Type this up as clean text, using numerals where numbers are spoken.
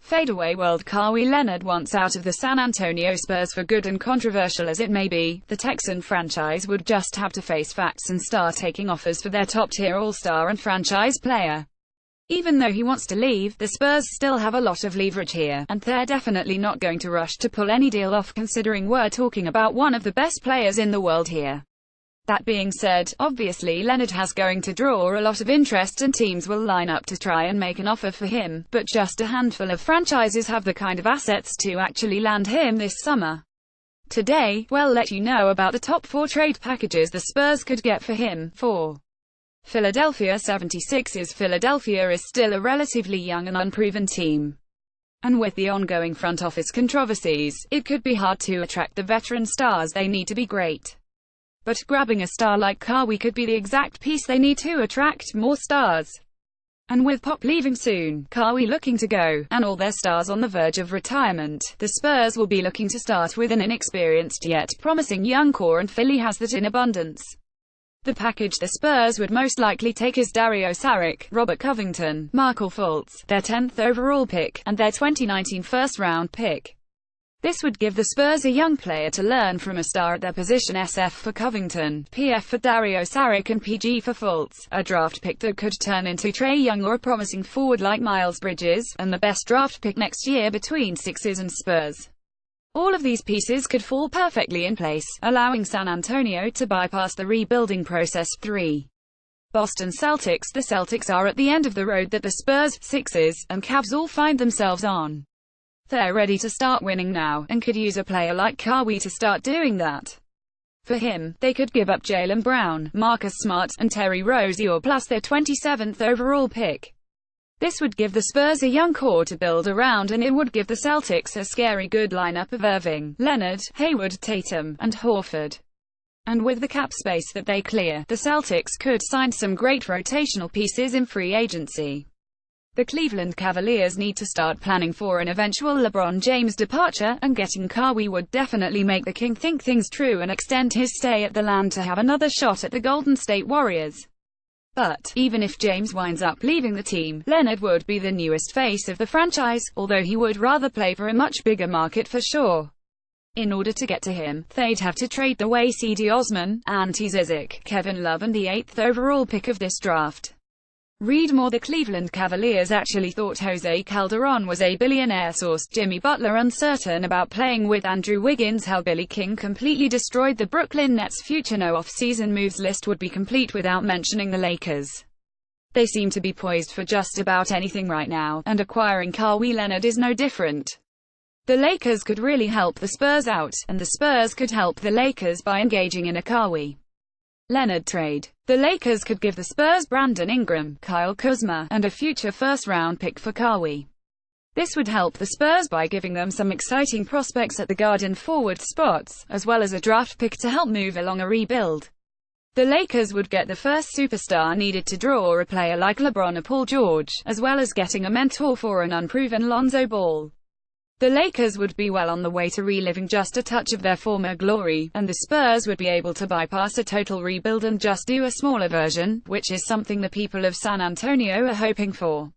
Fadeaway world. Kawhi Leonard wants out of the San Antonio Spurs for good, and controversial as it may be, the Texan franchise would just have to face facts and start taking offers for their top-tier all-star and franchise player. Even though he wants to leave, the Spurs still have a lot of leverage here, and they're definitely not going to rush to pull any deal off, considering we're talking about one of the best players in the world here. That being said, obviously Leonard has going to draw a lot of interest and teams will line up to try and make an offer for him, but just a handful of franchises have the kind of assets to actually land him this summer. Today, we'll let you know about the top 4 trade packages the Spurs could get for him. 4. Philadelphia 76ers. Philadelphia is still a relatively young and unproven team. And with the ongoing front office controversies, it could be hard to attract the veteran stars they need to be great. But grabbing a star like Kawhi could be the exact piece they need to attract more stars. And with Pop leaving soon, Kawhi looking to go, and all their stars on the verge of retirement, the Spurs will be looking to start with an inexperienced yet promising young core, and Philly has that in abundance. The package the Spurs would most likely take is Dario Saric, Robert Covington, Markelle Fultz, their 10th overall pick, and their 2019 first-round pick. This would give the Spurs a young player to learn from, a star at their position, SF for Covington, PF for Dario Saric and PG for Fultz, a draft pick that could turn into Trae Young or a promising forward like Miles Bridges, and the best draft pick next year between Sixers and Spurs. All of these pieces could fall perfectly in place, allowing San Antonio to bypass the rebuilding process. 3. Boston Celtics. The Celtics are at the end of the road that the Spurs, Sixers, and Cavs all find themselves on. They're ready to start winning now, and could use a player like Kawhi to start doing that. For him, they could give up Jaylen Brown, Marcus Smart, and Terry Rozier, plus their 27th overall pick. This would give the Spurs a young core to build around, and it would give the Celtics a scary good lineup of Irving, Leonard, Hayward, Tatum, and Horford. And with the cap space that they clear, the Celtics could sign some great rotational pieces in free agency. The Cleveland Cavaliers need to start planning for an eventual LeBron James departure, and getting Kawhi would definitely make the King think things through and extend his stay at the land to have another shot at the Golden State Warriors. But, even if James winds up leaving the team, Leonard would be the newest face of the franchise, although he would rather play for a much bigger market for sure. In order to get to him, they'd have to trade away C.D. Osman, Ante Zizic, Kevin Love, and the 8th overall pick of this draft. Read more. The Cleveland Cavaliers actually thought Jose Calderon was a billionaire. Source: Jimmy Butler uncertain about playing with Andrew Wiggins. How Billy King completely destroyed the Brooklyn Nets' future. No off-season moves list would be complete without mentioning the Lakers. They seem to be poised for just about anything right now, and acquiring Kawhi Leonard is no different. The Lakers could really help the Spurs out, and the Spurs could help the Lakers by engaging in a Kawhi Leonard trade. The Lakers could give the Spurs Brandon Ingram, Kyle Kuzma, and a future first-round pick for Kawhi. This would help the Spurs by giving them some exciting prospects at the guard and forward spots, as well as a draft pick to help move along a rebuild. The Lakers would get the first superstar needed to draw a player like LeBron or Paul George, as well as getting a mentor for an unproven Lonzo Ball. The Lakers would be well on the way to reliving just a touch of their former glory, and the Spurs would be able to bypass a total rebuild and just do a smaller version, which is something the people of San Antonio are hoping for.